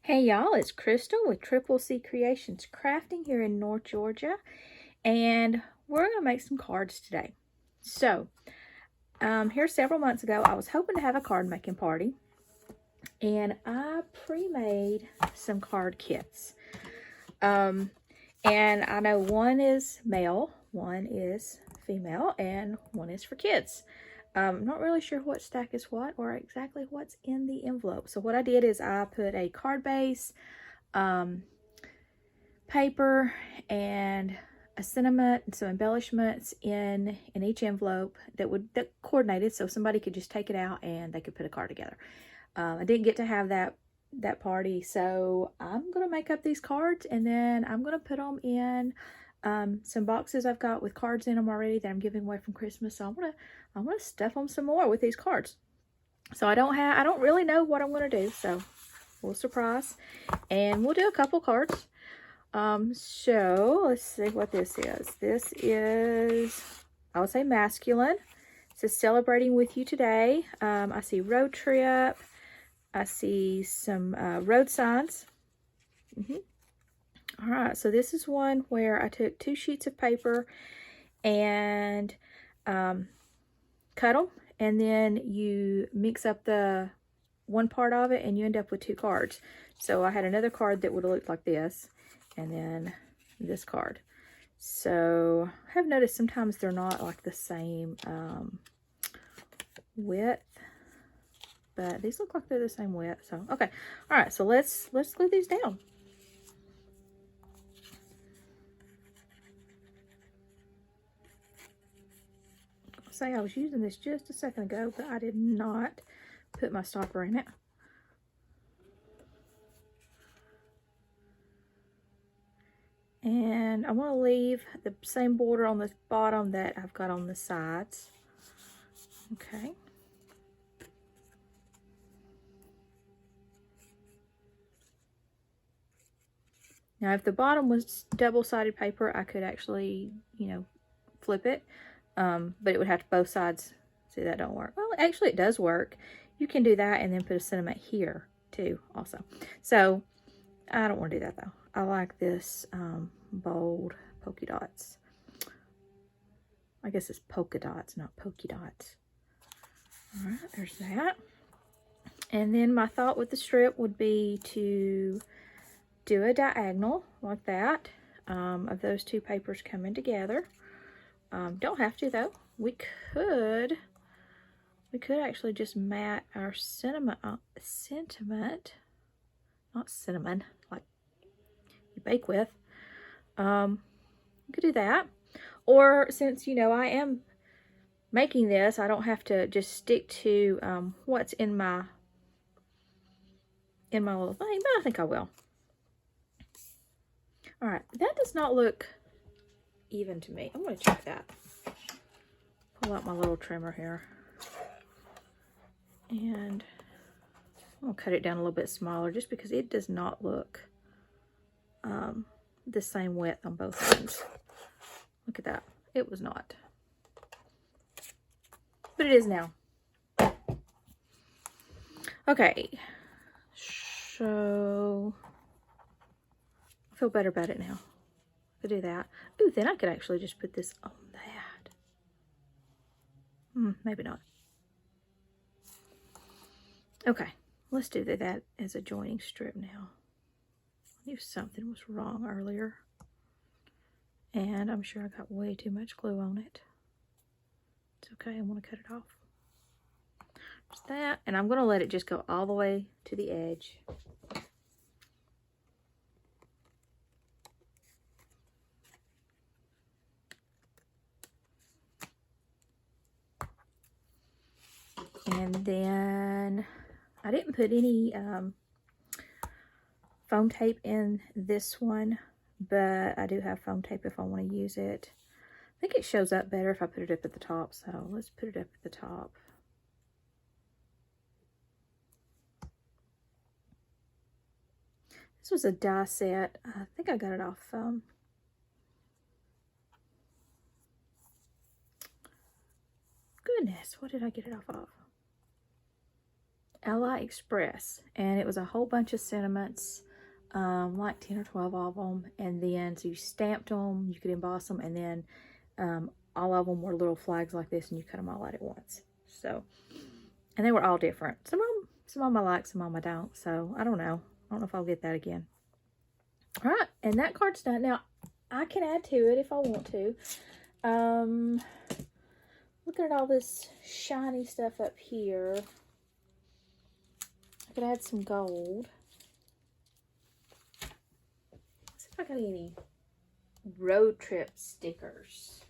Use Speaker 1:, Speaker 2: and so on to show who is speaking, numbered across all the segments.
Speaker 1: Hey y'all, it's Crystal with Triple C Creations Crafting here in North Georgia, and we're going to make some cards today. So, here several months ago, I was hoping to have a card making party, and I pre-made some card kits. And I know one is male, one is female, and one is for kids. I'm not really sure what stack is what or exactly what's in the envelope. So what I did is I put a card base, paper, and a sentiment and some embellishments in each envelope that coordinated, so somebody could just take it out and they could put a card together. I didn't get to have that party, so I'm gonna make up these cards and then I'm gonna put them in some boxes I've got with cards in them already that I'm giving away from Christmas. So I'm gonna stuff them some more with these cards. So I don't really know what I'm gonna do, so we'll surprise, and we'll do a couple cards. So let's see what this is. This is, I would say, masculine. It says celebrating with you today. I see road trip. I see some road signs. All right, so this is one where I took 2 sheets of paper and cut them, and then you mix up the one part of it and you end up with 2 cards. So I had another card that would have looked like this, and then this card. So I have noticed sometimes they're not like the same width, but these look like they're the same width. So okay, all right, so let's glue these down. Say I was using this just a second ago, but I did not put my stopper in it. And I want to leave the same border on the bottom that I've got on the sides. Okay. Now, if the bottom was double-sided paper, I could actually, flip it. But it would have to both sides. See, that don't work. Well, actually, it does work. You can do that and then put a sentiment here, too, also. So, I don't want to do that, though. I like this bold polka dots. I guess it's polka dots, not pokey dots. All right, there's that. And then my thought with the strip would be to do a diagonal like that of those 2 papers coming together. Don't have to, though. We could actually just mat our sentiment, not cinnamon, like you bake with. You could do that. Or since, I am making this, I don't have to just stick to what's in my little thing, but I think I will. All right, that does not look even to me. I'm going to check that. Pull out my little trimmer here. And I'm going to cut it down a little bit smaller just because it does not look the same width on both ends. Look at that. It was not. But it is now. Okay. So I feel better about it now. To do that. Ooh, then I could actually just put this on that. Maybe not. Okay, let's do that as a joining strip now. I knew something was wrong earlier, and I'm sure I got way too much glue on it. It's okay, I'm going to cut it off. Just that, and I'm going to let it just go all the way to the edge. And then I didn't put any foam tape in this one, but I do have foam tape if I want to use it. I think it shows up better if I put it up at the top, so let's put it up at the top. This was a die set. I think I got it off goodness, what did I get it off of? AliExpress, and it was a whole bunch of sentiments, like 10 or 12 of them, and then so you stamped them, you could emboss them, and then all of them were little flags like this, and you cut them all out at once. So, and they were all different. Some of them I like, some of them I don't. So I don't know. I don't know if I'll get that again. All right, and that card's done. Now I can add to it if I want to. Looking at all this shiny stuff up here, I could add some gold. Let's see if I got any road trip stickers.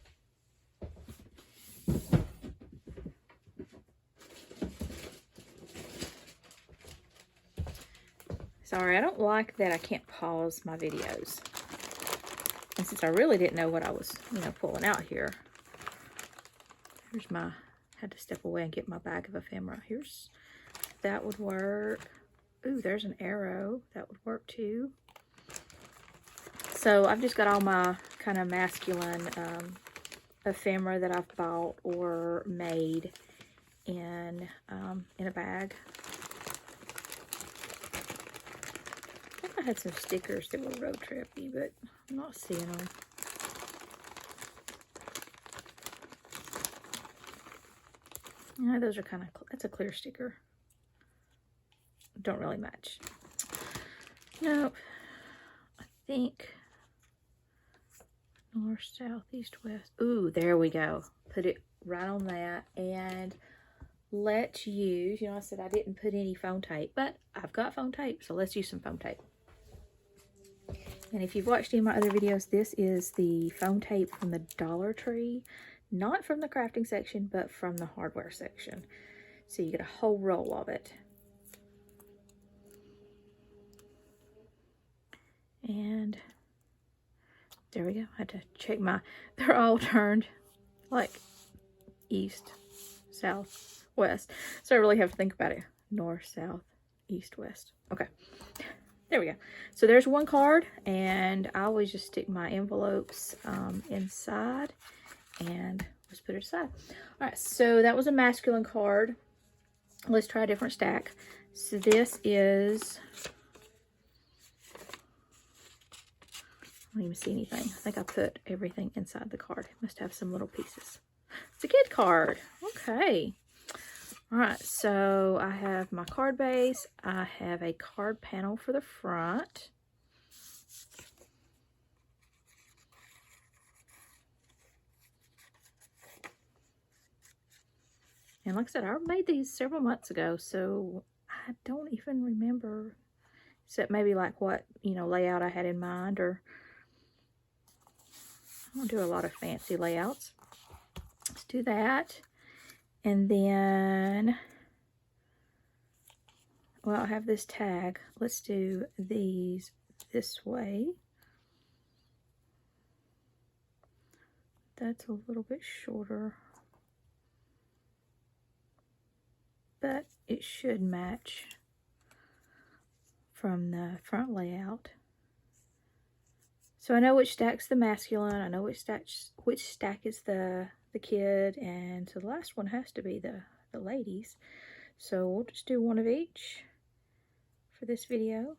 Speaker 1: Sorry, I don't like that I can't pause my videos. And since I really didn't know what I was, pulling out here, here's my, had to step away and get my bag of ephemera. Here's, that would work. Ooh, there's an arrow. That would work too. So I've just got all my kind of masculine ephemera that I've bought or made in a bag. I think I had some stickers that were road trippy, but I'm not seeing them. Yeah, those are kind of, that's a clear sticker. Don't really match. Nope. I think north, south, east, west. Ooh, there we go. Put it right on that. And let's use, I said I didn't put any foam tape, but I've got foam tape, so let's use some foam tape. And if you've watched any of my other videos, this is the foam tape from the Dollar Tree. Not from the crafting section, but from the hardware section. So you get a whole roll of it. And there we go. I had to check my, they're all turned like east, south, west. So I really have to think about it. North, south, east, west. Okay. There we go. So there's one card, and I always just stick my envelopes inside and just put it aside. All right, so that was a masculine card. Let's try a different stack. So this is, I don't even see anything. I think I put everything inside the card. It must have some little pieces. It's a kid card. Okay. All right, so I have my card base. I have a card panel for the front. And like I said, I made these several months ago, so I don't even remember, except maybe like what, layout I had in mind, or I don't do a lot of fancy layouts. Let's do that. And then, well, I have this tag. Let's do these this way. That's a little bit shorter, but it should match from the front layout. So I know which stack's the masculine. I know which stack is the kid, and so the last one has to be the ladies. So we'll just do one of each for this video.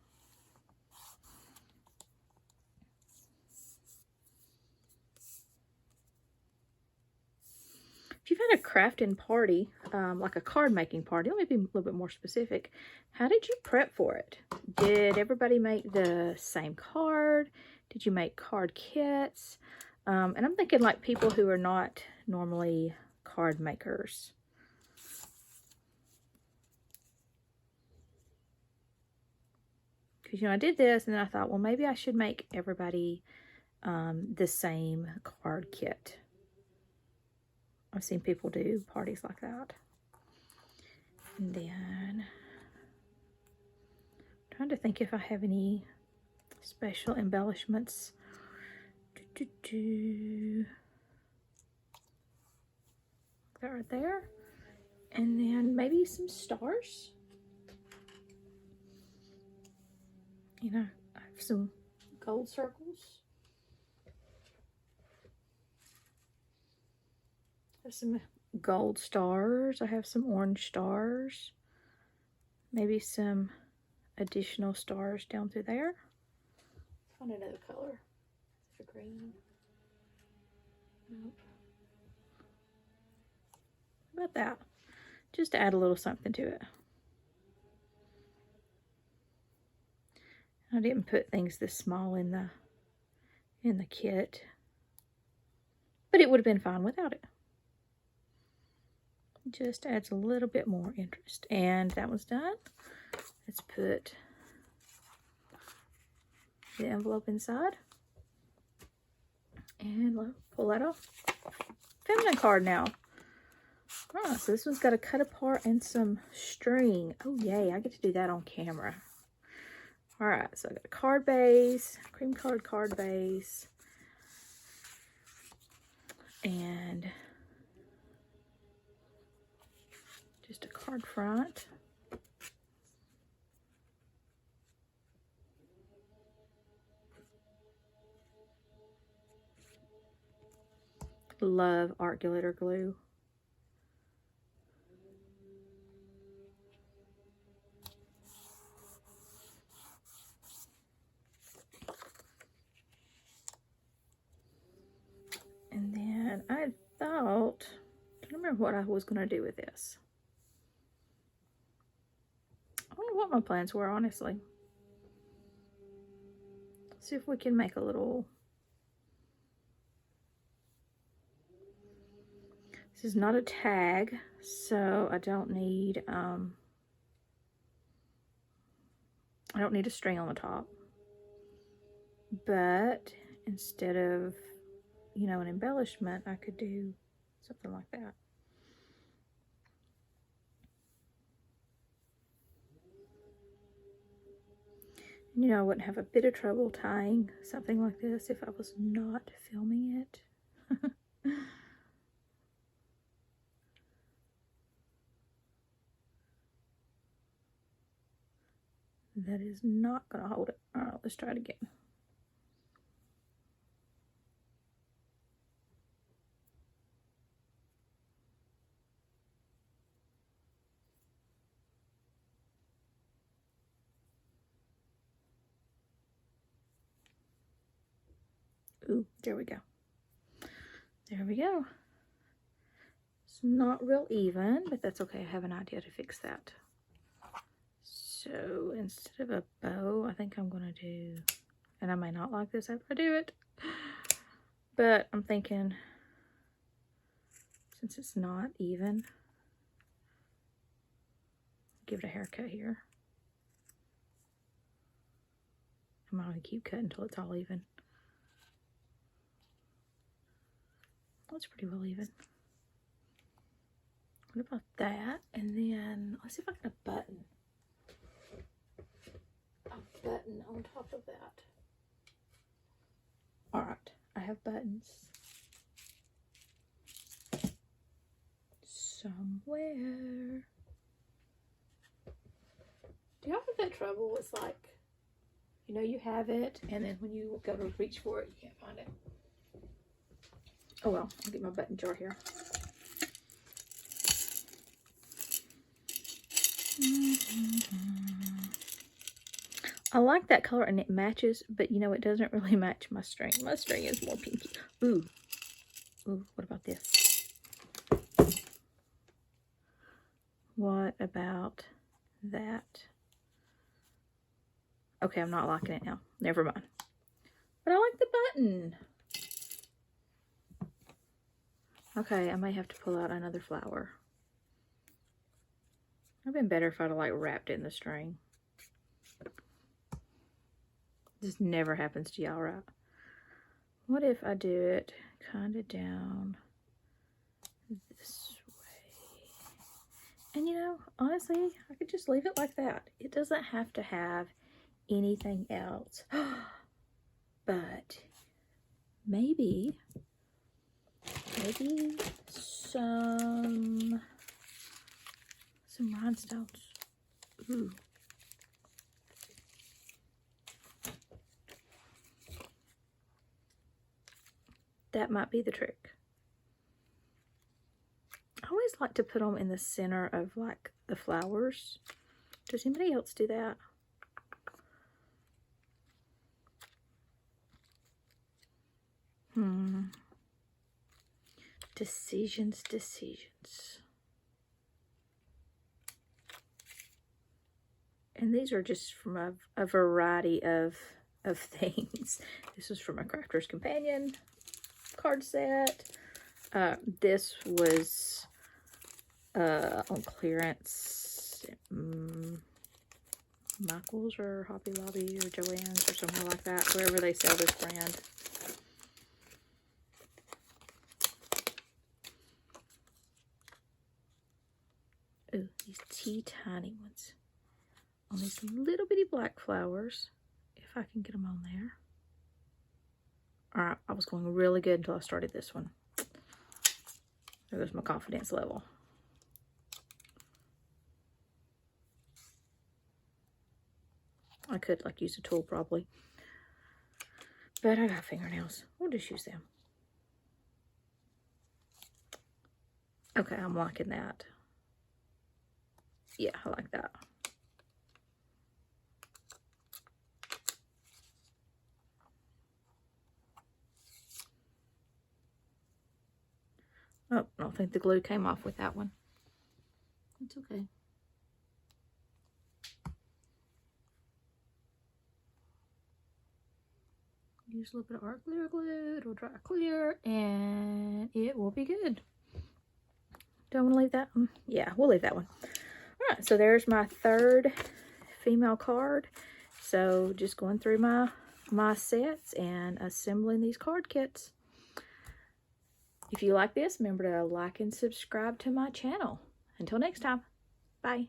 Speaker 1: If you've had a crafting party, like a card making party, let me be a little bit more specific. How did you prep for it? Did everybody make the same card? Did you make card kits? And I'm thinking like people who are not normally card makers. Because, I did this and then I thought, well, maybe I should make everybody the same card kit. I've seen people do parties like that. And then, I'm trying to think if I have any special embellishments. That right there. And then maybe some stars. I have some gold circles. I have some gold stars. I have some orange stars. maybe some additional stars down through there. Find another color. Is it a green? Nope. How about that? Just to add a little something to it. I didn't put things this small in the kit, but it would have been fine without it. Just adds a little bit more interest. And that was done. Let's put the envelope inside. And pull that off. Feminine card now. Oh, so this one's got a cut apart and some string. Oh, yay. I get to do that on camera. All right. So I got a card base, cream colored card base. And just a card front. Love art glitter glue. And then I thought, I don't remember what I was going to do with this. I don't know what my plans were, honestly. Let's see if we can make a little. This is not a tag, so I don't need a string on the top. But instead of, you know, an embellishment, I could do something like that. You know, I wouldn't have a bit of trouble tying something like this if I was not filming it. That is not going to hold it. All right, let's try it again. Ooh, there we go. There we go. It's not real even, but that's okay. I have an idea to fix that. So instead of a bow, I think I'm going to do, and I may not like this after I do it, but I'm thinking, since it's not even, give it a haircut here. I'm going to keep cutting until it's all even. That's pretty well even. What about that? And then let's see if I can get a button. A button on top of that. All right, I have buttons somewhere. Do y'all have that trouble? It's like, you know, you have it, and then when you go to reach for it, you can't find it. Oh well, I'll get my button jar here. I like that color and it matches, but you know, it doesn't really match my string. My string is more pinky. Ooh. Ooh, what about this? What about that? Okay, I'm not liking it now. Never mind. But I like the button. Okay, I may have to pull out another flower. It'd been better if I'd have like wrapped it in the string. This never happens to y'all, right? What if I do it kind of down this way? And you know, honestly, I could just leave it like that. It doesn't have to have anything else. But maybe some rhinestones. Ooh. That might be the trick. I always like to put them in the center of like the flowers Does anybody else do that? Decisions. And these are just from a variety of things. This was from a Crafter's Companion card set. This was on clearance. Michael's or Hobby Lobby or Joann's or somewhere like that, wherever they sell this brand. Oh, these teeny ones on these little bitty black flowers, if I can get them on there. All right, I was going really good until I started this one. There goes my confidence level. I could like use a tool probably, but I got fingernails. We'll just use them. Okay, I'm liking that. Yeah, I like that. Oh, I don't think the glue came off with that one. It's okay. Use a little bit of art glue, it'll dry clear, and it will be good. Don't want to leave that one? Yeah, we'll leave that one. All right, so there's my third female card. So just going through my sets and assembling these card kits. If you like this, remember to like and subscribe to my channel. Until next time, bye.